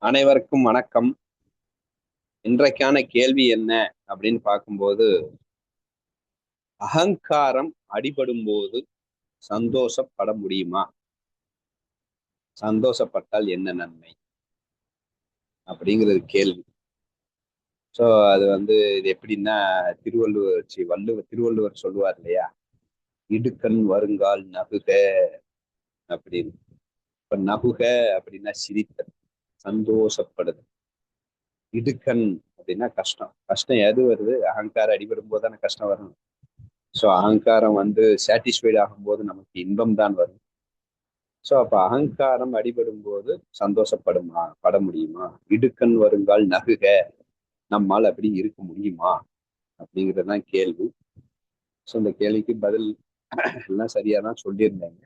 அனைவருக்கும் வணக்கம். இன்றைக்கான கேள்வி என்ன அப்படின்னு பார்க்கும்போது, அகங்காரம் அடிபடும் போது சந்தோஷப்பட முடியுமா? சந்தோஷப்பட்டால் என்ன நன்மை? அப்படிங்கிறது கேள்வி. ஸோ அது இது எப்படின்னா, திருவள்ளுவர் சொல்லுவார் இல்லையா? இடுக்கண் வருங்கால் நகுக அப்படின்னு. இப்ப நகுக அப்படின்னா சிரித்தல், சந்தோஷப்படுது. இடுக்கண் அப்படின்னா கஷ்டம். கஷ்டம் எது வருது? அகங்காரம் அடிபடும் போது தானே கஷ்டம் வரும். ஸோ அகங்காரம் சாட்டிஸ்ஃபைடு ஆகும்போது நமக்கு இன்பம் தான் வரும். ஸோ அப்ப அகங்காரம் அடிபடும் போது பட முடியுமா? இடுக்கண் வருங்கால் நகுக, நம்மால் அப்படி இருக்க முடியுமா? அப்படிங்கிறதுதான் கேள்வி. ஸோ இந்த கேள்விக்கு பதில் எல்லாம் சரியா தான் சொல்லியிருந்தேங்க.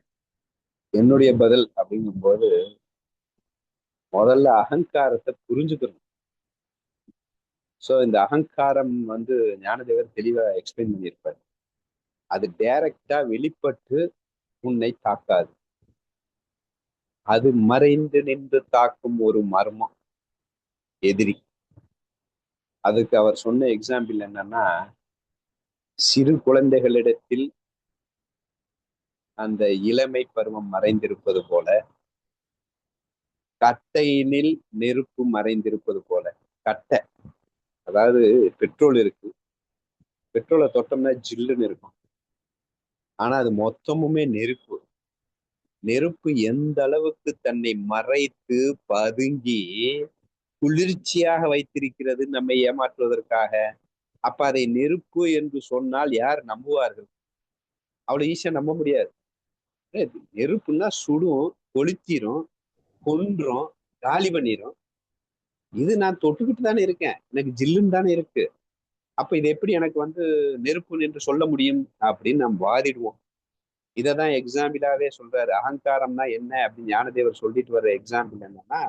என்னுடைய பதில் அப்படிங்கும்போது, முதல்ல அகங்காரத்தை புரிஞ்சுக்கணும். ஸோ இந்த அகங்காரம் ஞானதேவர் தெளிவா எக்ஸ்பிளைன் பண்ணியிருப்பார். அது டைரக்டா வெளிப்பட்டு உன்னை தாக்காது. அது மறைந்து நின்று தாக்கும் ஒரு மர்மம், எதிரி. அதுக்கு அவர் சொன்ன எக்ஸாம்பிள் என்னன்னா, சிறு குழந்தைகளிடத்தில் அந்த இளமை பருவம் மறைந்திருப்பது போல, கட்டையினில் நெருப்பு மறைந்திருப்பது போல. கட்டை, அதாவது பெட்ரோல் இருக்கு. பெட்ரோலை தொட்டோம்னா ஜில்லுன்னு இருக்கும். ஆனா அது மொத்தமுமே நெருப்பு. நெருப்பு எந்த அளவுக்கு தன்னை மறைத்து பதுங்கி குளிர்ச்சியாக வைத்திருக்கிறது நம்மை ஏமாற்றுவதற்காக. அப்ப அதை நெருப்பு என்று சொன்னால் யார் நம்புவார்கள்? அவ்வளவு ஈஸியா நம்ப முடியாது. நெருப்புன்னா சுடும், கொளுத்திரும், கொன்றும், காலி பண்ணிரும். இது நான் தொட்டுக்கிட்டு தானே இருக்கேன், எனக்கு ஜில்லுன்னு தானே இருக்கு. அப்ப இது எப்படி எனக்கு நெருப்பு என்று சொல்ல முடியும் அப்படின்னு நாம் வாதிடுவோம். இததான் எக்ஸாம்பிளாவே சொல்றாரு. அகங்காரம்னா என்ன அப்படின்னு ஞானதேவர் சொல்லிட்டு வர்ற எக்ஸாம்பிள் என்னன்னா,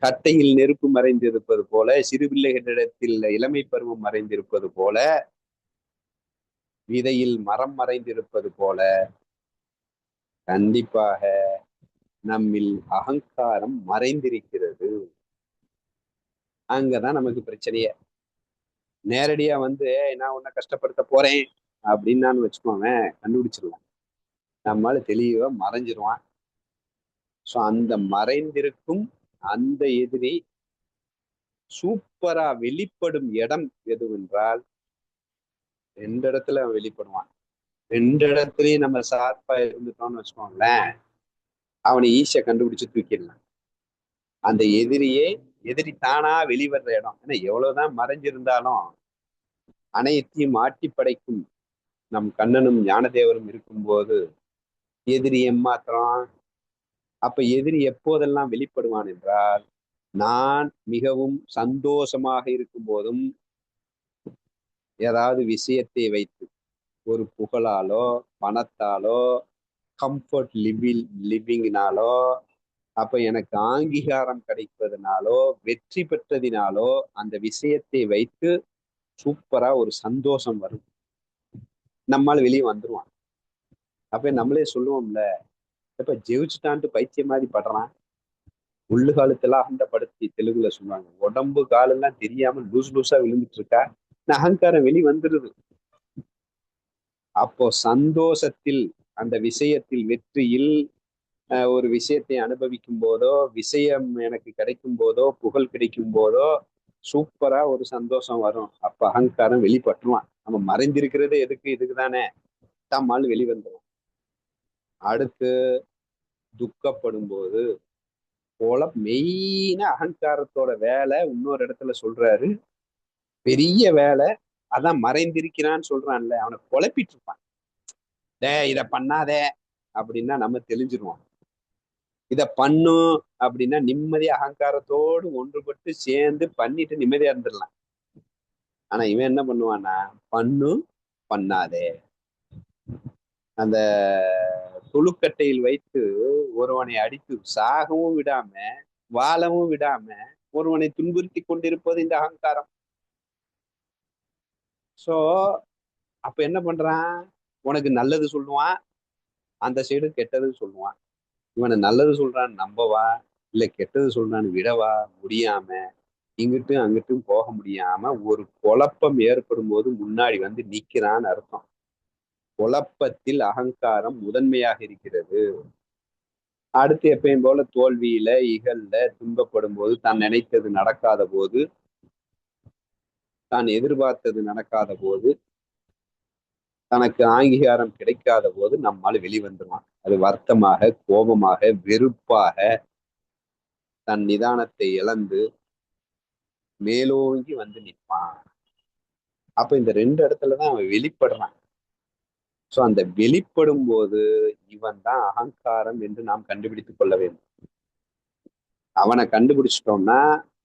கட்டையில் நெருப்பு மறைந்திருப்பது போல, சிறு பிள்ளைகளிடத்தில் இளமை பருவம் மறைந்திருப்பது போல, விதையில் மரம் மறைந்திருப்பது போல, கண்டிப்பாக நம்மில் அகங்காரம் மறைந்திருக்கிறது. அங்கதான் நமக்கு பிரச்சனையே. நேரடியா நான் உன்னை கஷ்டப்படுத்த போறேன் அப்படின்னு நான் வச்சுக்கோங்க, கண்டுபிடிச்சிடலாம். நம்மளால தெளிவா மறைஞ்சிருவான். ஸோ அந்த மறைந்திருக்கும் அந்த எதிரி சூப்பரா வெளிப்படும் இடம் எதுவென்றால், ரெண்டு இடத்துல அவன் வெளிப்படுவான். ரெண்டு இடத்துலயும் நம்ம ஷார்ப்பா இருந்துட்டோம்னு வச்சுக்கோங்களேன், அவனை ஈஸியா கண்டுபிடிச்சு தூக்கிடலாம். அந்த எதிரி தானா வெளிவர்ற இடம். ஏன்னா எவ்வளவுதான் மறைஞ்சிருந்தாலும் அனைத்தையும் ஆட்டி படைக்கும் நம் கண்ணனும் ஞானதேவரும் இருக்கும்போது எதிரி ஏமாத்திரம். அப்ப எதிரி எப்போதெல்லாம் வெளிப்படுவான் என்றால், நான் மிகவும் சந்தோஷமாக இருக்கும் போதும் ஏதாவது விஷயத்தை வைத்து, ஒரு புகழாலோ, பணத்தாலோ, கம்ஃபர்ட் லிவிங்னாலோ, அப்ப எனக்கு அங்கீகாரம் கிடைப்பதனாலோ, வெற்றி பெற்றதினாலோ அந்த விஷயத்தை வைத்து சூப்பரா ஒரு சந்தோஷம் வரும். நம்மால் வெளியே வந்துருவான். அப்ப நம்மளே சொல்லுவோம்ல, இப்ப ஜெயிச்சுட்டான்ட்டு பைத்தியம் மாதிரி படுறான். உள்ளு காலத்தெல்லாம் அகண்டப்படுத்தி தெலுங்குல சொல்லுவாங்க, உடம்பு காலெல்லாம் தெரியாம லூசா விழுந்துட்டு இருக்கா. அகங்காரம் வெளி வந்துருது. அப்போ சந்தோஷத்தில், அந்த விஷயத்தில் வெற்றியில், ஒரு விஷயத்தை அனுபவிக்கும் போதோ, விஷயம் எனக்கு கிடைக்கும் போதோ, புகழ் கிடைக்கும் போதோ சூப்பரா ஒரு சந்தோஷம் வரும். அப்ப அகங்காரம் வெளிப்பட்டுருவான். நம்ம மறைந்திருக்கிறது எதுக்கு? இதுக்கு தானே. தம்மால் வெளிவந்துடும். அடுத்து துக்கப்படும் போது மெயினா அகங்காரத்தோட வேலை இன்னொரு இடத்துல சொல்றாரு, பெரிய வேலை. அதான் மறைந்திருக்கிறான்னு சொல்றான்ல, அவனை குழப்பிட்டு இருப்பான். இத பண்ணாதே அப்படின்னா நம்ம தெளிஞ்சிருவோம். இத பண்ணும் அப்படின்னா நிம்மதியா அகங்காரத்தோடு ஒன்றுபட்டு சேர்ந்து பண்ணிட்டு நிம்மதியா இருந்துடலாம். ஆனா இவன் என்ன பண்ணுவான்னா, பண்ணும் பண்ணாதே. அந்த தொழுக்கட்டையில் வைத்து ஒருவனை அடித்து சாகவும் விடாம, வாழவும் விடாம ஒருவனை துன்புறுத்தி கொண்டிருப்பது இந்த அகங்காரம். சோ அப்ப என்ன பண்றான்? உனக்கு நல்லது சொல்லுவான், அந்த சைடு கெட்டது சொல்லுவான். இவனை நல்லது சொல்றான்னு நம்பவா, இல்ல கெட்டது சொல்றான்னு விடவா முடியாம, இங்கிட்டும் அங்கிட்டும் போக முடியாம ஒரு குழப்பம் ஏற்படும் போது முன்னாடி வந்து நிக்கிறான்னு அர்த்தம். குழப்பத்தில் அகங்காரம் முதன்மையாக இருக்கிறது. அடுத்து எப்பயும் போல தோல்வியில, இகழ்ல, துன்பப்படும் போது, தான் நினைத்தது நடக்காத போது, தான் எதிர்பார்த்தது நடக்காத போது, தனக்கு அங்கீகாரம் கிடைக்காத போது நம்மால் வெளிவந்துருவான். அது வருத்தமாக, கோபமாக, வெறுப்பாக, தன் நிதானத்தை இழந்து மேலோங்கி வந்து நிற்பான். அப்ப இந்த 2 இடத்துலதான் அவன் வெளிப்படுறான். சோ அந்த வெளிப்படும் போது இவன் தான் அகங்காரம் என்று நாம் கண்டுபிடித்துக் கொள்ள வேண்டும். அவனை கண்டுபிடிச்சிட்டோம்னா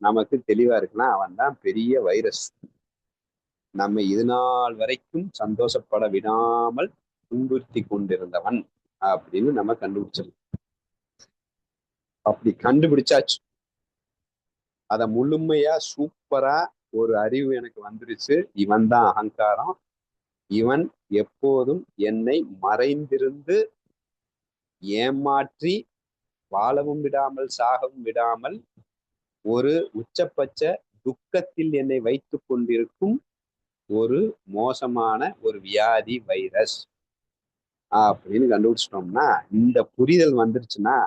நமக்கு தெளிவா இருக்குன்னா அவன் தான் பெரிய வைரஸ். நம்ம இது நாள் வரைக்கும் சந்தோஷப்பட விடாமல் துன்புறுத்தி கொண்டிருந்தவன் அப்படின்னு நம்ம கண்டுபிடிச்சிடலாம். அப்படி கண்டுபிடிச்சாச்சு. அத முழுமையா சூப்பரா ஒரு அறிவு எனக்கு வந்துருச்சு. இவன் தான் அகங்காரம். இவன் எப்போதும் என்னை மறைந்திருந்து ஏமாற்றி வாழவும் விடாமல் சாகவும் விடாமல் ஒரு உச்சபட்ச துக்கத்தில் என்னை வைத்துக் கொண்டிருக்கும் ஒரு மோசமான ஒரு வியாதி வைரஸ் அப்படின்னு கண்டுபிடிச்சிட்டோம்னா இந்த புரிதல் வந்துருச்சுன்னா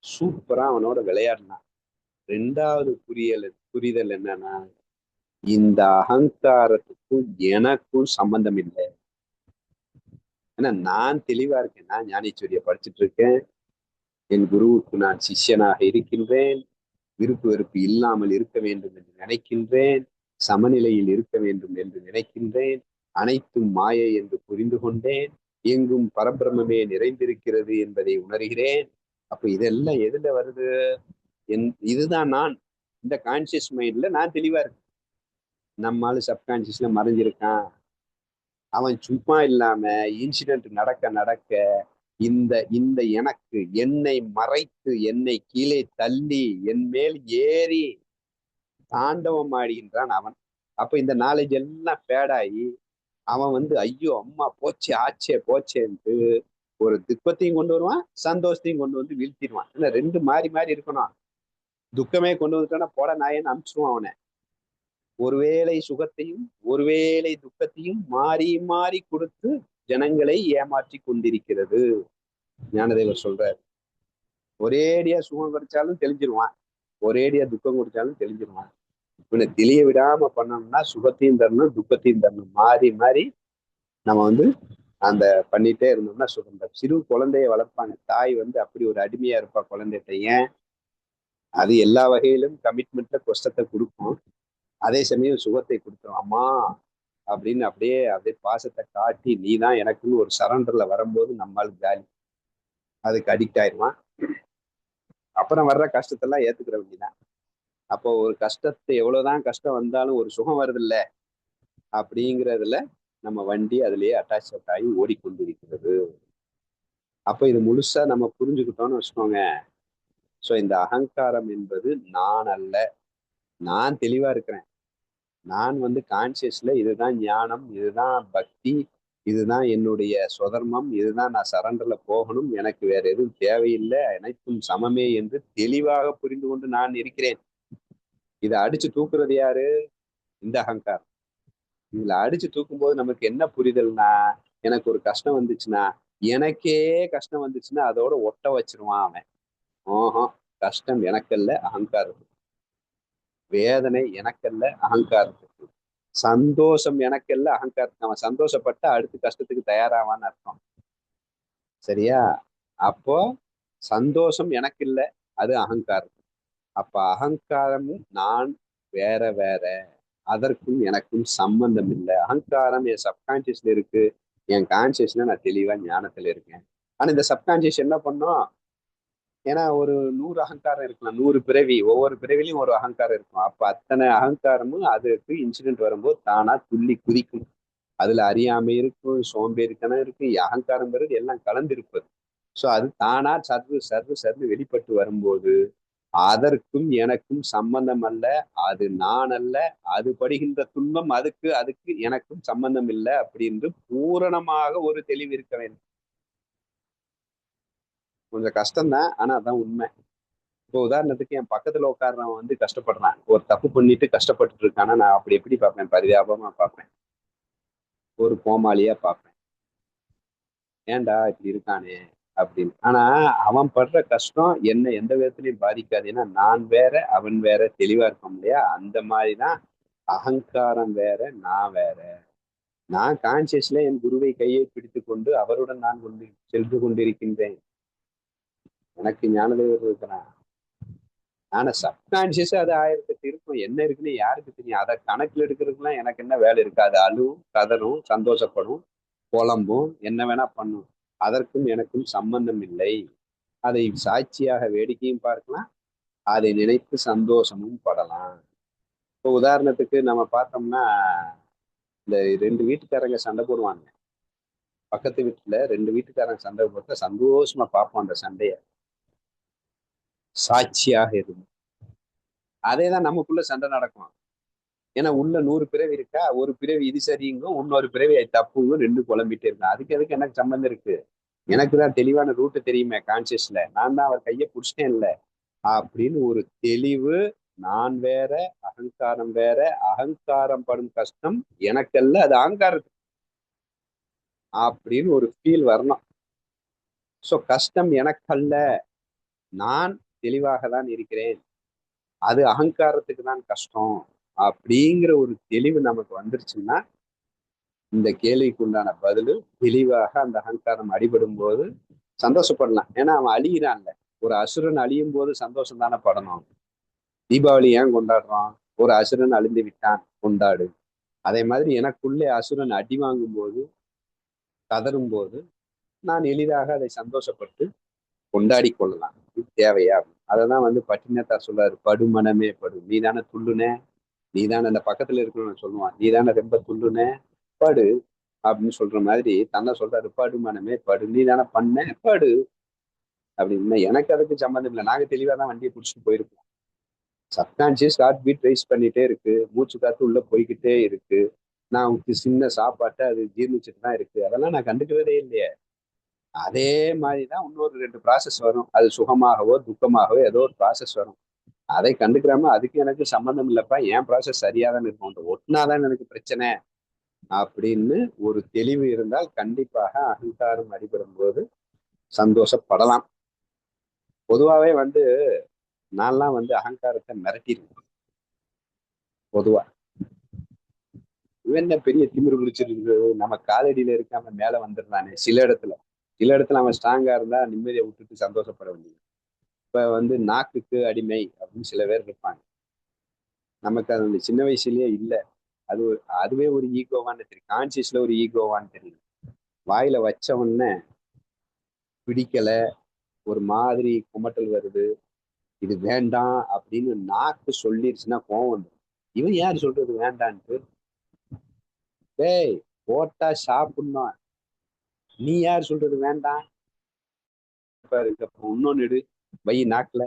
சூப்பரா அவனோட விளையாடலாம். 2வது புரிதல் என்னன்னா இந்த அகங்காரத்துக்கும் எனக்கும் சம்பந்தம் இல்லை. ஏன்னா நான் தெளிவா இருக்கேன். நான் ஞானேஸ்வரியை படிச்சுட்டு இருக்கேன். என் குருவுக்கு நான் சிஷ்யனாக இருக்கின்றேன். விருப்பு வெறுப்பு இல்லாமல் இருக்க வேண்டும் என்று நினைக்கின்றேன். சமநிலையில் இருக்க வேண்டும் என்று நினைக்கின்றேன். அனைத்தும் மாயை என்று புரிந்து கொண்டேன். எங்கும் பரபிரமே நிறைந்திருக்கிறது என்பதை உணர்கிறேன். அப்ப இதெல்லாம் எதுல வருது? இதுதான் நான். இந்த கான்சியஸ் மைண்ட்ல நான் தெளிவா இருக்கேன். நம்மால சப்கான்சியஸ்ல மறைஞ்சிருக்கான். அவன் சும்மா இல்லாம இன்சிடென்ட் நடக்க நடக்க இந்த இந்த எனக்கு என்னை மறைத்து என்னை கீழே தள்ளி என் மேல் ஏறி தாண்டவம் ஆடுகின்றான் அவன். அப்ப இந்த நாலேஜ் எல்லாம் பேடாகி அவன் வந்து ஐயோ அம்மா போச்சே ஆச்சே போச்சேன்ட்டு ஒரு துக்கத்தையும் கொண்டு வருவான், சந்தோஷத்தையும் கொண்டு வந்து வீழ்த்திடுவான். ஏன்னா 2 மாறி மாறி இருக்கணும். துக்கமே கொண்டு வந்துட்டானா போட நாயன்னு அனுப்பிச்சிடுவான் அவனை. ஒருவேளை சுகத்தையும் ஒருவேளை துக்கத்தையும் மாறி மாறி கொடுத்து ஜனங்களை ஏமாற்றி கொண்டிருக்கிறது. ஞானதேவர் சொல்றார். ஒரேடியா சுகம் கிடைச்சாலும் தெளிஞ்சிருவான், ஒரேடியா துக்கம் கொடுத்தாலும் தெளிஞ்சிருவான். இவனை தெளிய விடாம பண்ணோம்னா சுகத்தையும் தரணும் துக்கத்தையும் தரணும், மாறி மாறி நம்ம வந்து அந்த பண்ணிட்டே இருந்தோம்னா சுகம் தரும். சிறு குழந்தைய வளர்ப்பாங்க, தாய் வந்து அப்படி ஒரு அடிமையா இருப்பா குழந்தைகிட்ட. ஏன்? அது எல்லா வகையிலும் கமிட்மெண்ட்ல கஷ்டத்தை கொடுக்கும், அதே சமயம் சுகத்தை கொடுத்துரும். அம்மா அப்படின்னு அப்படியே அப்படியே பாசத்தை காட்டி நீ தான் எனக்குன்னு ஒரு சரண்டர்ல வரும்போது நம்மால் காலி. அதுக்கு அடிக்ட் ஆயிடுவான். அப்புறம் வர்ற கஷ்டத்தெல்லாம் ஏத்துக்கிற வேண்டியதான். அப்போ ஒரு கஷ்டத்தை எவ்வளவுதான் கஷ்டம் வந்தாலும் ஒரு சுகம் வருது இல்ல அப்படிங்கிறதுல நம்ம வண்டி அதுலயே அட்டாச் ஆகி ஓடிக்கொண்டிருக்கிறது. அப்ப இது முழுசா நம்ம புரிஞ்சுக்கிட்டோம்னு வச்சுக்கோங்க. சோ இந்த அகங்காரம் என்பது நான் அல்ல. நான் தெளிவா இருக்கிறேன். நான் வந்து கான்சியஸ்ல இதுதான் ஞானம், இதுதான் பக்தி, இதுதான் என்னுடைய சுதர்மம், இதுதான் நான் சரண்டர்ல போகணும், எனக்கு வேற எதுவும் தேவையில்லை, அனைத்தும் சமமே என்று தெளிவாக புரிந்து கொண்டு நான் இருக்கிறேன். இதை அடிச்சு தூக்குறது யாரு? இந்த அகங்காரம். இதுல அடிச்சு தூக்கும்போது நமக்கு என்ன புரிதல்னா, எனக்கு ஒரு கஷ்டம் வந்துச்சுன்னா, எனக்கே கஷ்டம் வந்துச்சுன்னா அதோட ஒட்ட வச்சிருவான் அவன். ஓஹோ, கஷ்டம் எனக்கல்ல அகங்காரத்துக்கு, வேதனை எனக்கல்ல அகங்காரத்துக்கு, சந்தோஷம் எனக்கல்ல அகங்காரத்துக்கு. அவன் சந்தோஷப்பட்ட அடுத்த கஷ்டத்துக்கு தயாராவான்னு அர்த்தம். சரியா? அப்போ சந்தோஷம் எனக்கு இல்லை, அது அகங்காரம். அப்ப அகங்காரமும் நான் வேற வேற, அதற்கும் எனக்கும் சம்பந்தம் இல்லை. அகங்காரம் என் சப்கான்சியஸ்ல இருக்கு, என் கான்சியஸ்ல நான் தெளிவா ஞானத்துல இருக்கேன். ஆனா இந்த சப்கான்சியஸ் என்ன பண்ணும்? ஏன்னா ஒரு 100 அகங்காரம் இருக்கலாம், 100 பிறவி, ஒவ்வொரு பிறவிலையும் ஒரு அகங்காரம் இருக்கும். அப்ப அத்தனை அகங்காரமும் அதுக்கு இன்சிடென்ட் வரும்போது தானா துள்ளி குதிக்கும். அதுல அறியாமை இருக்கும், சோம்பேறித்தனம் இருக்கு, அகங்காரம் பெறது எல்லாம் கலந்திருப்பது. சோ அது தானா சர்வு சர்வு சர்வு வெளிப்பட்டு வரும்போது அதற்கும் எனக்கும் சம்பந்தம் அல்ல, அது நான் அல்ல, அது படுகின்ற துன்பம் அதுக்கு அதுக்கு எனக்கும் சம்பந்தம் இல்லை அப்படின்னு பூரணமாக ஒரு தெளிவு இருக்க வேண்டும். கொஞ்சம் கஷ்டம்தான், ஆனா அதான் உண்மை. இப்போ உதாரணத்துக்கு என் பக்கத்துல உட்கார்றவன் வந்து கஷ்டப்படுறான், ஒரு தப்பு பண்ணிட்டு கஷ்டப்பட்டுட்டு இருக்கானா, நான் அப்படி எப்படி பார்ப்பேன்? பரிதாபமா பார்ப்பேன், ஒரு கோமாளியா பார்ப்பேன். ஏன்டா இப்படி இருக்கானே அப்படின்னு. ஆனா அவன் படுற கஷ்டம் என்ன எந்த விதத்திலையும் பாதிக்காது. ஏன்னா நான் வேற அவன் வேற தெளிவா இருக்கோம் இல்லையா? அந்த மாதிரிதான் அகங்காரம் வேற நான் வேற. நான் கான்சியஸ்ல என் குருவை கையை பிடித்துக் கொண்டு அவருடன் நான் கொண்டு சென்று கொண்டிருக்கின்றேன். எனக்கு ஞானதேவர் இருக்கிறான். ஆனா சப்கான்சியஸ் அது ஆயிரத்துக்கு இருக்கும். என்ன இருக்குன்னு யாருக்கு தெரியும்? அதை கணக்குல எடுக்கிறதுக்குலாம் எனக்கு என்ன வேலை இருக்கு? அது அழுவும், கதரும், சந்தோஷப்படும், புலம்பும், என்ன வேணா பண்ணும். அதற்கும் எனக்கும் சம்பந்தம் இல்லை. அதை சாட்சியாக வேடிக்கையும் பார்க்கலாம், அதை நினைத்து சந்தோஷமும் படலாம். இப்போ உதாரணத்துக்கு நம்ம பார்த்தோம்னா, இந்த ரெண்டு வீட்டுக்காரங்க சண்டை போடுவாங்க. பக்கத்து வீட்டுல ரெண்டு வீட்டுக்காரங்க சண்டை போட்டா சந்தோஷமா பார்ப்போம் அந்த சண்டைய, சாட்சியாக இருந்து. அதேதான் நமக்குள்ள சண்டை நடக்கும். ஏன்னா உள்ள 100 பிறவி இருக்கா, ஒரு பிறவி இது சரிங்கும், இன்னொரு பிறவி அது தப்புங்கும், ரெண்டு குழம்பிட்டே இருக்கும். அதுக்கு எதுக்கு எனக்கு சம்பந்தம் இருக்கு? எனக்கு தான் தெளிவான ரூட்டு தெரியுமே கான்சியஸ்ல. நான் தான் அவர் கையை பிடிச்சிட்டேன் இல்ல அப்படின்னு ஒரு தெளிவு. நான் வேற, அகங்காரம் வேற. அகங்காரம் படும் கஷ்டம் எனக்கல்ல, அது அகங்காரத்துக்கு அப்படின்னு ஒரு ஃபீல் வரணும். சோ கஷ்டம் எனக்கல்ல, நான் தெளிவாக தான் இருக்கிறேன், அது அகங்காரத்துக்கு தான் கஷ்டம் அப்படிங்கிற ஒரு தெளிவு நமக்கு வந்துருச்சுன்னா இந்த கேள்விக்கு உண்டான பதில் தெளிவாக அந்த அகங்காரம் அடிபடும் போது சந்தோஷப்படலாம். ஏன்னா அவன் அழியிறான்ல. ஒரு அசுரன் அழியும் போது சந்தோஷம் தானே படணும். தீபாவளி ஏன் கொண்டாடுறோம்? ஒரு அசுரன் அழிந்து விட்டான், கொண்டாடு. அதே மாதிரி எனக்குள்ளே அசுரன் அடி வாங்கும் போது, கதரும் போது நான் எளிதாக அதை சந்தோஷப்பட்டு கொண்டாடி கொள்ளலாம். இது தேவையா? அததான் வந்து பட்டினத்தார் சொல்றாரு, படுமனமே படு, நீ தானே துள்ளுன, நீ தானே அந்த பக்கத்துல இருக்கணும்னு சொல்லுவான், நீ தானே ரொம்ப துள்ளுன, படு அப்படின்னு சொல்ற மாதிரி தன்னை சொல்றாரு, படுமனமே படு, நீ தானே பண்ண, படு அப்படின்னா. எனக்கு அதுக்கு சம்மந்தம் இல்லை, நாங்க தெளிவா தான் வண்டியை பிடிச்சிட்டு போயிருக்கோம். சப்கான்சியஸ் ஹார்ட் பீட் ரைஸ் பண்ணிட்டே இருக்கு, மூச்சு காத்து உள்ள போய்கிட்டே இருக்கு, நான் உங்களுக்கு சின்ன சாப்பாட்டை அது ஜீர்ணிச்சுட்டு தான் இருக்கு, அதெல்லாம் நான் கண்டுக்கிறதே இல்லையே. அதே மாதிரிதான் இன்னொரு ரெண்டு ப்ராசஸ் வரும், அது சுகமாகவோ துக்கமாகவோ ஏதோ ஒரு ப்ராசஸ் வரும். அதை கண்டுக்கிறாம அதுக்கு எனக்கு சம்மந்தம் இல்லப்பா, என் ப்ராசஸ் சரியாதான் இருக்கும், ஒட்டினாதான் எனக்கு பிரச்சனை அப்படின்னு ஒரு தெளிவு இருந்தால் கண்டிப்பாக அகங்காரம் அடிபடும் போது சந்தோஷப்படலாம். பொதுவாவே வந்து நான்லாம் வந்து அகங்காரத்தை மிரட்டிருக்கேன். பொதுவா இவன் என்ன பெரிய திமிரு பிடிச்சிருக்கு, நம்ம காலடியில இருக்காம மேல வந்துடுறானே. சில இடத்துல அவன் ஸ்ட்ராங்கா இருந்தா நிம்மதியை விட்டுட்டு சந்தோஷப்பட வேண்டியது. இப்ப வந்து நாக்குக்கு அடிமை அப்படின்னு சில பேர் இருப்பாங்க. நமக்கு அது அந்த சின்ன வயசுலயே இல்லை. அது அதுவே ஒரு ஈகோவான்னு தெரியும், கான்சியஸ்ல ஒரு ஈகோவான்னு தெரியும். வாயில வச்ச உடனே பிடிக்கல, ஒரு மாதிரி குமட்டல் வருது, இது வேண்டாம் அப்படின்னு நாக்கு சொல்லிருச்சுன்னா கோவம் வந்துடும். இவன் யார் சொல்றது வேண்டான்ட்டு? டேய், போட்டா சாப்பிடணும், நீ யார் சொல்றது வேண்டாம்? இன்னொன்னு எடு, வை நாக்குல,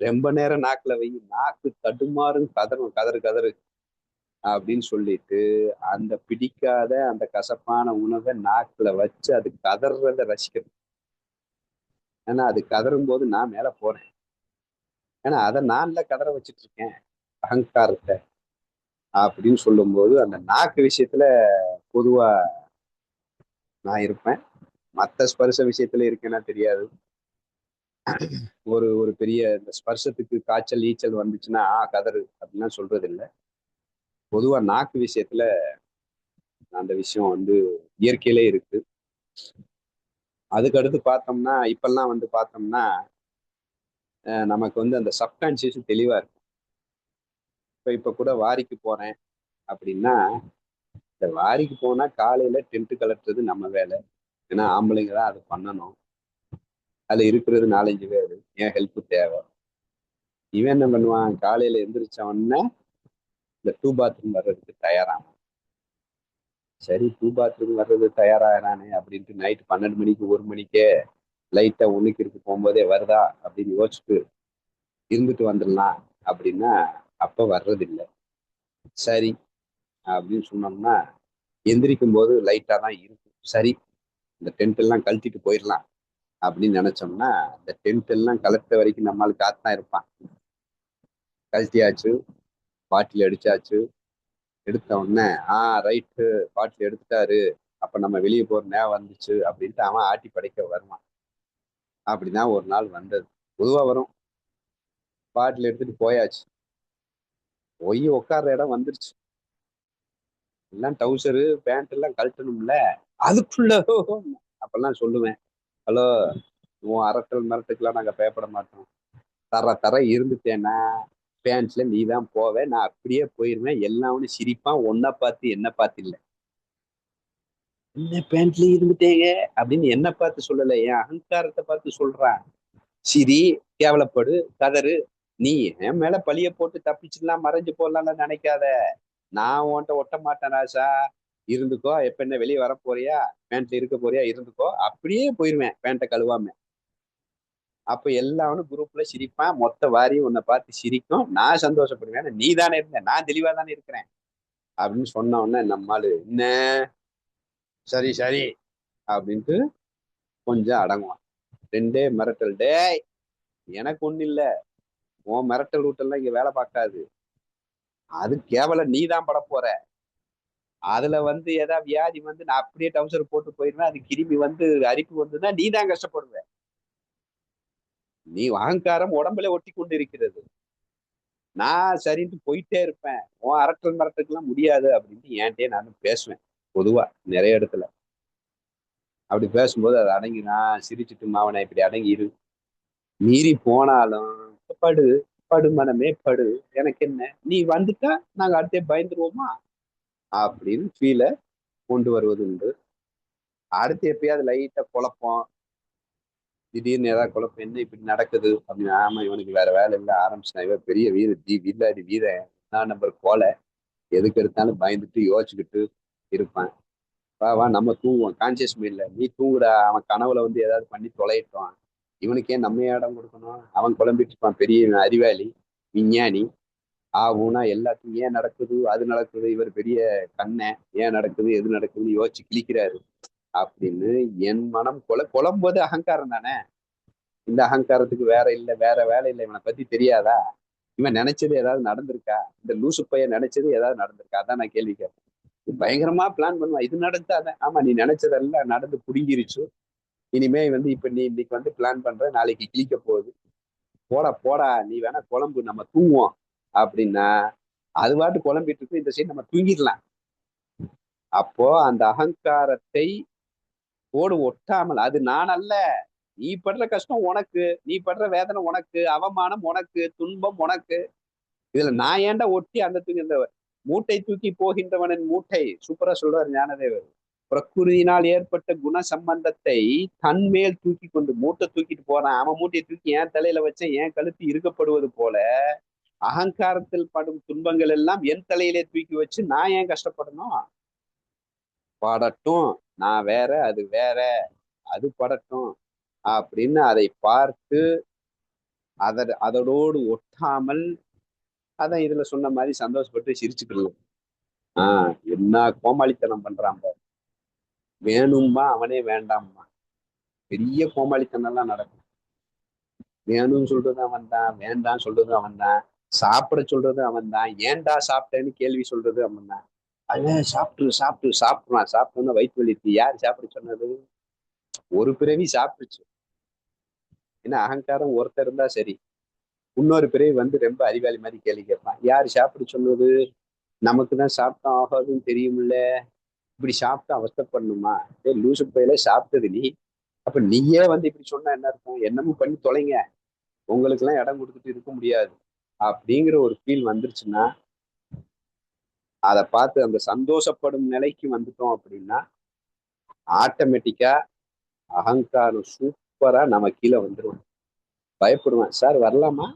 ரொம்ப நேரம் நாக்குல வை, நாக்கு தடுமாறும், கதறும், கதறு கதறு அப்படின்னு சொல்லிட்டு அந்த பிடிக்காத அந்த கசப்பான உணவை நாக்குல வச்சு அது கதறத ரசிக்கணும். ஏன்னா அது கதறும் போது நான் மேல போறேன். ஏன்னா அதை நான்ல கதற வச்சிட்டு இருக்கேன், அகங்காரத்தை அப்படின்னு சொல்லும்போது அந்த நாக்கு விஷயத்துல பொதுவா நான் இருப்பேன். மற்ற ஸ்பர்ச விஷயத்துல இருக்கேன்னா தெரியாது. ஒரு ஒரு பெரிய இந்த ஸ்பர்சத்துக்கு காய்ச்சல் ஈச்சல் வந்துச்சுன்னா கதறு அப்படின்லாம் சொல்றது இல்லை. பொதுவா நாக்கு விஷயத்துல அந்த விஷயம் வந்து இயற்கையிலே இருக்கு. அதுக்கு அடுத்து பார்த்தோம்னா இப்பெல்லாம் வந்து பார்த்தோம்னா நமக்கு வந்து அந்த சப்கான்சியஸ் தெளிவா இருக்கு. இப்ப கூட வாரிக்கு போறேன் அப்படின்னா, இந்த வாரிக்கு போனா காலையில டென்ட் கலட்டுறது நம்ம வேலை. ஏன்னா ஆம்பளைங்க தான் அதை பண்ணணும். அதுல இருக்கிறது 4-5 பேரு, என் ஹெல்ப் தேவை. இவன் என்ன பண்ணுவான், காலையில எந்திரிச்ச உடனே இந்த டூ பாத்ரூம் வர்றதுக்கு தயாராகும். சரி, டூ பாத்ரூம் வர்றது தயாராகிறானே அப்படின்ட்டு நைட் 12 மணிக்கு 1 மணிக்கே லைட்டா உன்னிக்கிருக்கு போகும்போதே வருதா அப்படின்னு யோசிச்சுட்டு இருந்துட்டு வந்துடலாம் அப்படின்னா அப்ப வர்றதில்லை. சரி அப்படின்னு சொன்னோம்னா எந்திரிக்கும் போது லைட்டா தான் இருக்கும். சரி, இந்த டென்ட் எல்லாம் கழட்டிட்டு போயிடலாம் அப்படின்னு நினைச்சோம்னா இந்த டென்ட் எல்லாம் கலெக்ட வரைக்கும் நம்மளுக்கு காத்தான் இருப்பான். கழட்டியாச்சு, பாட்டில் அடிச்சாச்சு. எடுத்த உடனே ரைட்டு, பாட்டில் எடுத்துட்டாரு, அப்ப நம்ம வெளியே போற நேரம் வந்துச்சு அப்படின்ட்டு அவன் ஆட்டி படைக்க வருவான். அப்படிதான் ஒரு நாள் வந்தது. பொதுவா வரும். பாட்டில் எடுத்துட்டு போயாச்சு, போய் உட்கார்ற இடம் வந்துருச்சு. எல்லாம் டவுசரு பேண்ட் எல்லாம் கழட்டணும்ல. அதுக்குள்ள அப்பெல்லாம் சொல்லுவேன், ஹலோ, உன் அரட்டல் மிரட்டுக்கெல்லாம் நாங்க பயப்பட மாட்டோம். தர தர இருந்துட்டேன்னா பேண்ட்ஸ்ல நீ தான் போவேன், நான் அப்படியே போயிருவேன். எல்லாம் சிரிப்பான், ஒன்ன பார்த்து என்ன பார்த்து இல்லை. என்ன பேண்ட்லயே இருந்துட்டேங்க அப்படின்னு என்ன பார்த்து சொல்லல, என் அகங்காரத்தை பார்த்து சொல்றான். சிரி, கேவலப்படு, கதறு. நீ என் மேல பழிய போட்டு தப்பிச்சுலாம் மறைஞ்சு போடலாம்னு நினைக்காத. நான் உன்கிட்ட ஒட்ட மாட்டேன் ராசா. இருந்துக்கோ, எப்ப என்ன வெளியே வர போறியா, பேண்ட்ல இருக்க போறியா, இருந்துக்கோ. அப்படியே போயிருவேன் பேண்ட்டை கழுவாம. அப்ப எல்லாரும் குரூப்ல சிரிப்பான், மொத்த வாரியும் உன்னை பார்த்து சிரிக்கும், நான் சந்தோஷப்படுவேன். நீ தானே இருந்த, நான் தெளிவா தானே இருக்கிறேன் அப்படின்னு சொன்ன உடனே நம்மாலு என்ன, சரி சரி அப்படின்ட்டு கொஞ்சம் அடங்குவான். ரெண்டே மிரட்டல், டேய் எனக்கு ஒண்ணு இல்ல, உன் மிரட்டல் ரூட்டெல்லாம் இங்க வேலை பார்க்காது. அது கேவலம் நீ தான் பட போற. அதுல ஏதாவது வியாதி நான் அப்படியே டவுசர் போட்டு போயிருவேன். அது கிருமி அரிப்பு வந்துன்னா நீ தான் கஷ்டப்படுவ. நீ அகங்காரம் உடம்புல ஒட்டி கொண்டு இருக்கிறது. நான் சரின்ட்டு போயிட்டே இருப்பேன். உன் அரட்டல் மரட்டுக்கெல்லாம் முடியாது அப்படின்ட்டு என்கிட்டயே நானும் பேசுவேன். பொதுவா நிறைய இடத்துல அப்படி பேசும்போது அது அடங்கி, நான் சிரிச்சுட்டு மாவனை இப்படி அடங்கி இரு, மீறி போனாலும் படு, படு மனமே படு, எனக்கு என்ன, நீ வந்துட்டா நாங்க அடுத்தே பயந்துருவோமா அப்படின்னு ஃபீல கொண்டு வருவது உண்டு. அடுத்து எப்பயாவது லைட்டா குழப்பம், திடீர்னு ஏதாவது குழப்பம், என்ன இப்படி நடக்குது அப்படின்னு, ஆமா இவனுக்கு வேற வேலை இல்லை ஆரம்பிச்சுனா, இவன் பெரிய வீர வில்லாடி வீரன், நான் நம்பர் போல, எதுக்கு எடுத்தாலும் பயந்துட்டு யோசிச்சுக்கிட்டு இருப்பான். வா வா நம்ம தூங்குவோம், கான்சியஸ் மைண்ட்ல நீ தூங்குடா, அவன் கனவுல ஏதாவது பண்ணி தொலையிட்டான், இவனுக்கே நம்ம இடம் கொடுக்கணும், அவன் குழம்பிட்டு இருப்பான், பெரிய அறிவாளி விஞ்ஞானி. ஊனா எல்லாத்தையும் ஏன் நடக்குது அது நடக்குது, இவர் பெரிய கண்ணை, ஏன் நடக்குது எது நடக்குதுன்னு யோசிச்சு கிழிக்கிறாரு அப்படின்னு என் மனம் குழம்போது அகங்காரம் தானே. இந்த அகங்காரத்துக்கு வேற இல்லை, வேற வேலை இல்லை, இவனை பத்தி தெரியாதா, இவன் நினைச்சது ஏதாவது நடந்திருக்கா, இந்த லூசு பையன் நினைச்சது ஏதாவது நடந்திருக்கா, அதான் நான் கேள்வி கேட்பேன். பயங்கரமா பிளான் பண்ணுவான், இது நடந்தா அதான், ஆமா நீ நினைச்சதெல்லாம் நடந்து புடுங்கிருச்சு, இனிமே இப்ப நீ இன்னைக்கு பிளான் பண்ற, நாளைக்கு கிழிக்க போகுது, போடா போடா நீ வேணா குழம்பு, நம்ம தூங்குவோம் அப்படின்னா அது பாட்டு குழம்பிட்டு இருக்கு, இந்த சைடு நம்ம தூங்கிடலாம். அப்போ அந்த அகங்காரத்தை போடு ஒட்டாமல், அது நான் அல்ல, நீ படுற கஷ்டம் உனக்கு, நீ படுற வேதனை உனக்கு, அவமானம் உனக்கு, துன்பம் உனக்கு, இதுல நான் ஏன்டா ஒட்டி அந்த தூக்கி, இந்த மூட்டை தூக்கி போகின்றவனின் மூட்டை, சூப்பரா சொல்றாரு ஞானதேவர். பிரகிருதியினால் ஏற்பட்ட குண சம்பந்தத்தை தன்மேல் தூக்கி கொண்டு, மூட்டை தூக்கிட்டு போறான், அவன் மூட்டையை தூக்கி என் தலையில வச்ச என் கழுத்து இருக்கப்படுவது போல, அகங்காரத்தில் படும் துன்பங்கள் எல்லாம் என் தலையிலே தூக்கி வச்சு நான் ஏன் கஷ்டப்படணும். படட்டும், நான் வேற அது வேற, அது படட்டும் அப்படின்னு அதை பார்த்து அதோடு ஒட்டாமல், அதான் இதுல சொன்ன மாதிரி சந்தோஷப்பட்டு சிரிச்சுக்கலாம். என்ன கோமாளித்தனம் பண்றான் பாரு, வேணும்பா அவனே வேண்டாம்மா, பெரிய கோமாளித்தனம் எல்லாம் நடக்கும். வேணும்னு சொல்றது அவன் தான், வேண்டாம் சொல்றது அவன் தான், சாப்பிட சொல்றது அவன் தான், ஏன்டா சாப்பிட்டேன்னு கேள்வி சொல்றது அவன் தான். அதான் சாப்பிட்டு சாப்பிட்டு சாப்பிடுறான், சாப்பிட்டோன்னா வயிற்று வலிக்கு, யார் சாப்பிட சொன்னது, ஒரு பிறவி சாப்பிட்டுச்சு. ஏன்னா அகங்காரம் ஒருத்தர் இருந்தா சரி, இன்னொரு பிறவி ரொம்ப அறிவாளி மாதிரி கேள்வி கேட்பான், யார் சாப்பிட சொன்னது, நமக்கு தான் சாப்பிட்டா ஆகாதுன்னு தெரியுமில்ல, இப்படி சாப்பிட்டு அவஸ்தப்படணுமா, லூசு பையில சாப்பிட்டது நீ, அப்ப நீயே இப்படி சொன்னா என்ன அர்த்தம், என்னமும் பண்ணி தொலைங்க, உங்களுக்கு எல்லாம் இடம் கொடுத்துட்டு இருக்க முடியாது அப்படிங்கிற ஒரு ஃபீல் வந்துருச்சுன்னா, அதை பார்த்து அந்த சந்தோஷப்படும் நிலைக்கு வந்துட்டோம் அப்படின்னா ஆட்டோமேட்டிக்கா அகங்காரம் சூப்பரா நம்ம கீழே வந்துடும். பயப்படுவேன், சார் வரலாமா,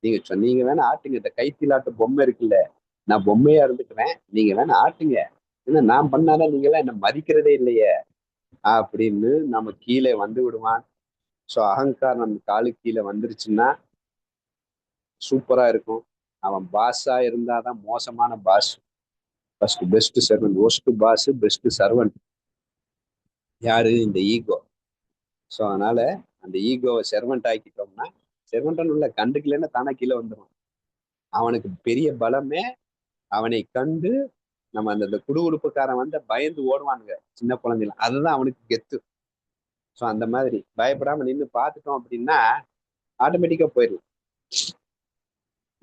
நீங்க சொன்னீங்க வேணா ஆட்டுங்க, இந்த கைத்திலாட்டு பொம்மை இருக்குல்ல, நான் பொம்மையா இருந்துக்கிறேன், நீங்க வேணா ஆட்டுங்க, ஏன்னா நான் பண்ணாதான் நீங்க எல்லாம் என்ன மதிக்கிறதே இல்லையே அப்படின்னு நம்ம கீழே வந்து விடுவான். ஸோ அகங்காரம் நம்ம காலு கீழே வந்துருச்சுன்னா சூப்பரா இருக்கும். அவன் பாஸா இருந்தாதான் மோசமான boss. First best servant, worst boss best servant யாரு, இந்த ஈகோ. ஸோ அதனால அந்த ஈகோவை செர்வெண்ட் ஆக்கிட்டோம்னா, செர்வெண்ட்னு உள்ள கண்டுக்கலன்னா தானே கீழே வந்துடும். அவனுக்கு பெரிய பலமே அவனை கண்டு நம்ம அந்த குடுகுடுப்புக்காரன் வந்து பயந்து ஓடுவானுங்க சின்ன குழந்தைல, அதுதான் அவனுக்கு கெத்து. ஸோ அந்த மாதிரி பயப்படாம நின்று பார்த்துட்டோம் அப்படின்னா ஆட்டோமேட்டிக்கா போயிடலாம்.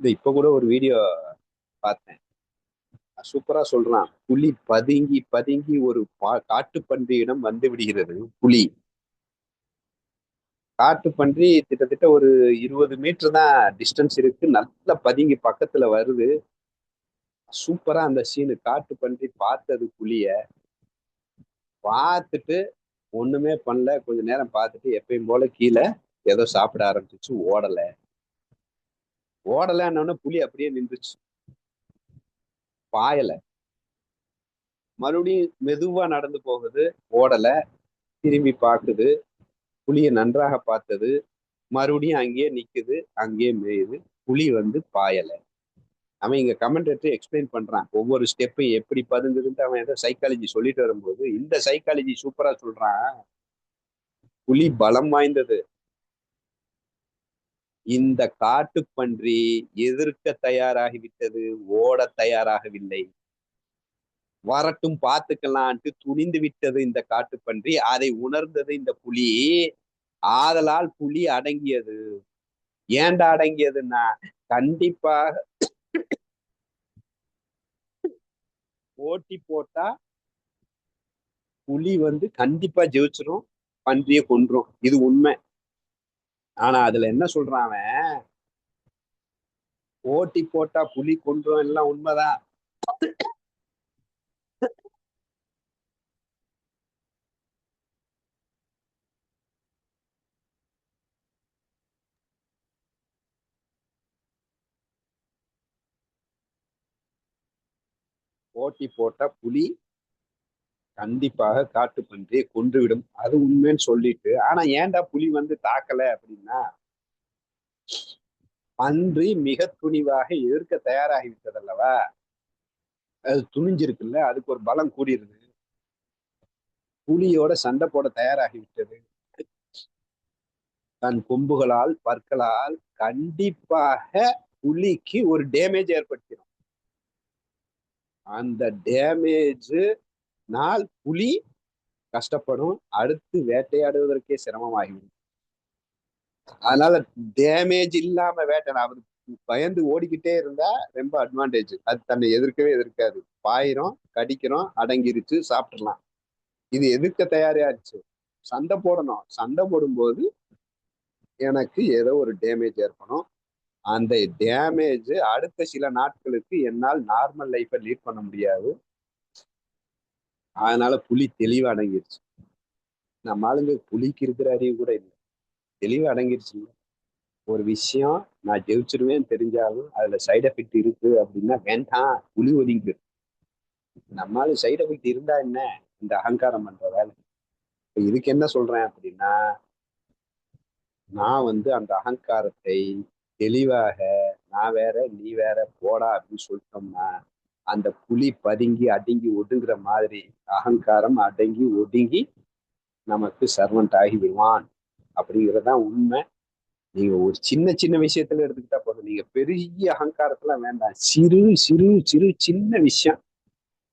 இது இப்ப கூட ஒரு வீடியோ பார்த்தேன், சூப்பரா சொல்றான். புலி பதுங்கி பதுங்கி ஒரு காட்டுப்பன்றியிடம் வந்து விடுகிறது. புலி காட்டுப்பன்றி கிட்டத்தட்ட ஒரு 20 மீட்டர் தான் டிஸ்டன்ஸ் இருக்கு, நல்லா பதுங்கி பக்கத்துல வருது. சூப்பரா அந்த சீனு. காட்டுப்பன்றி பார்த்தது புலிய, பார்த்துட்டு ஒண்ணுமே பண்ணல, கொஞ்ச நேரம் பார்த்துட்டு எப்பயும் போல கீழே ஏதோ சாப்பிட ஆரம்பிச்சிச்சு. ஓடலன்னு புலி அப்படியே நின்றுச்சு, பாயல. மறுபடியும் மெதுவா நடந்து போகுது, ஓடல. திரும்பி பார்க்குது, புலியை நன்றாக பார்த்தது, மறுபடியும் அங்கேயே நிக்குது, அங்கேயே மேயுது. புலி வந்து பாயல. அவன் இங்க கமெண்டேட்டர் எக்ஸ்பிளைன் பண்றான் ஒவ்வொரு ஸ்டெப்பையும் எப்படி பதுங்குதுன்ட்டு. அவன் ஏதோ சைக்காலஜி சொல்லிட்டு வரும்போது இந்த சைக்காலஜி சூப்பரா சொல்றான். புலி பலம் வாய்ந்தது, இந்த காட்டுப்பன்றி எதிர்க்க தயாராகிவிட்டது, ஓட தயாராகவில்லை. வரட்டும் பார்த்துக்கலான்ட்டு துணிந்து விட்டது இந்த காட்டுப்பன்றி. அதை உணர்ந்தது இந்த புலி. ஆதலால் புலி அடங்கியது. ஏன்டா அடங்கியதுன்னா, கண்டிப்பாக போட்டி போட்டா புலி வந்து கண்டிப்பா ஜெயிச்சிரும், பன்றியை கொன்றும், இது உண்மை. ஆனா அதுல என்ன சொல்றான் அவன், போட்டி போட்டா புலி கொன்றும் எல்லாம் உண்மைதான். போட்டி போட்டா புலி கண்டிப்பாக காட்டு பன்றியை கொன்றுவிடும், அது உண்மைன்னு சொல்லிட்டு. ஆனா ஏன்டா புலி வந்து தாக்கல அப்படின்னா, பன்றி மிக துணிவாக எதிர்க்க தயாராகி விட்டது அல்லவா. அது துணிஞ்சிருக்குல்ல, அதுக்கு ஒரு பலம் கூடியிருது. புலியோட சண்டை போட தயாராகி விட்டது. தன் கொம்புகளால் பற்களால் கண்டிப்பாக புலிக்கு ஒரு டேமேஜ் ஏற்படுத்திடும். அந்த டேமேஜ் நாள் புலி கஷ்டப்படும், அடுத்து வேட்டையாடுவதற்கே சிரமமாகிவிடும். அதனால டேமேஜ் இல்லாம வேட்டை, அவர் பயந்து ஓடிக்கிட்டே இருந்தா ரொம்ப அட்வான்டேஜ். அது தன்னை எதிர்க்கவே எதிர்க்காது, பாயிரும், கடிக்கிறோம், அடங்கிருச்சு, சாப்பிடலாம். இது எதிர்க்க தயாராச்சு, சண்டை போடணும். சண்டை போடும்போது எனக்கு ஏதோ ஒரு டேமேஜ் ஏற்படும். அந்த டேமேஜ் அடுத்த சில நாட்களுக்கு என்னால் நார்மல் லைஃபை லீட் பண்ண முடியாது. அதனால புலி தெளிவா அடங்கிருச்சு. நம்ம ஆளுங்க புலிக்கு இருக்கிற அறிவு கூட இல்லை, தெளிவா அடங்கிருச்சு. ஒரு விஷயம் நான் ஜெயிச்சிருவேன்னு தெரிஞ்சாலும் அதுல சைடு எஃபெக்ட் இருக்கு அப்படின்னா வேண்டாம், புலி ஒதுங்கிடு. நம்மளால சைடு எஃபெக்ட் இருந்தா என்ன, இந்த அகங்காரம் பண்ற வேலை. இதுக்கு என்ன சொல்றேன் அப்படின்னா, நான் வந்து அந்த அகங்காரத்தை தெளிவாக, நான் வேற நீ வேற போடா அப்படின்னு சொல்லிட்டோம்னா, அந்த புலி பதுங்கி அடங்கி ஒடுங்குற மாதிரி அகங்காரம் அடங்கி ஒடுங்கி நமக்கு சர்வெண்ட் ஆகி விடுவான். அப்படிங்கிறதான் உண்மை. நீங்க ஒரு சின்ன சின்ன விஷயத்துல எடுத்துக்கிட்டா போதும், நீங்க பெரிய அகங்காரத்துல வேண்டாம், சிறு சிறு சிறு சின்ன விஷயம்.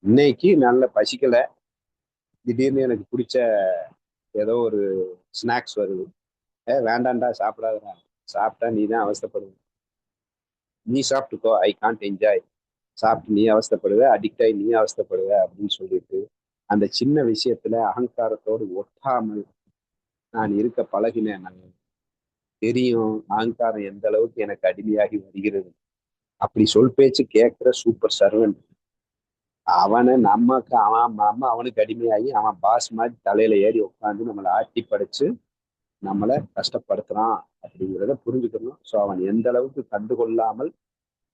இன்னைக்கு நல்ல பசிக்கல, திடீர்னு எனக்கு பிடிச்ச ஏதோ ஒரு ஸ்நாக்ஸ் வருது, வேண்டாண்டா சாப்பிடாதடா, சாப்பிட்டா நீ தான் அவஸ்தைப்படுவ, நீ சாப்பிட்டுக்கோ, ஐ கான்ட் என்ஜாய், சாப்பிட்டு நீ அவஸ்தைப்படுவ, அடிக்ட் ஆகி நீ அவஸ்தைப்படுவ அப்படின்னு சொல்லிட்டு அந்த சின்ன விஷயத்துல அகங்காரத்தோடு ஒட்டாமல் நான் இருக்க பழகினேன். நான் தெரியும் அகங்காரம் எந்த அளவுக்கு எனக்கு அடிமையாகி வருகிறது. அப்படி சொல் பேச்சு கேட்கிற சூப்பர் சர்வெண்ட், அவனை நமக்கு அவன் அவனுக்கு அடிமையாகி அவன் பாஸ் மாதிரி தலையில ஏறி உட்காந்து நம்மளை ஆட்டி படைச்சு நம்மளை கஷ்டப்படுத்துறான் அப்படிங்கிறத புரிஞ்சுக்கணும். ஸோ அவன் எந்த அளவுக்கு கண்டுகொள்ளாமல்,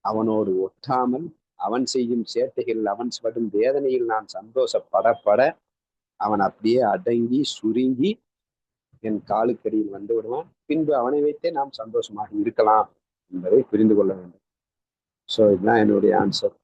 அவனோடு ஒட்டாமல், அவன் செய்யும் சேட்டைகள், அவன் படும் வேதனையில் நான் சந்தோஷப்படப்பட அவன் அப்படியே அடங்கி சுருங்கி என் காலுக்கடியில் வந்து விடுவான். பின்பு அவனை வைத்தே நாம் சந்தோஷமாக இருக்கலாம் என்பதை புரிந்து கொள்ள வேண்டும். ஸோ இதுதான் என்னுடைய ஆன்சர்.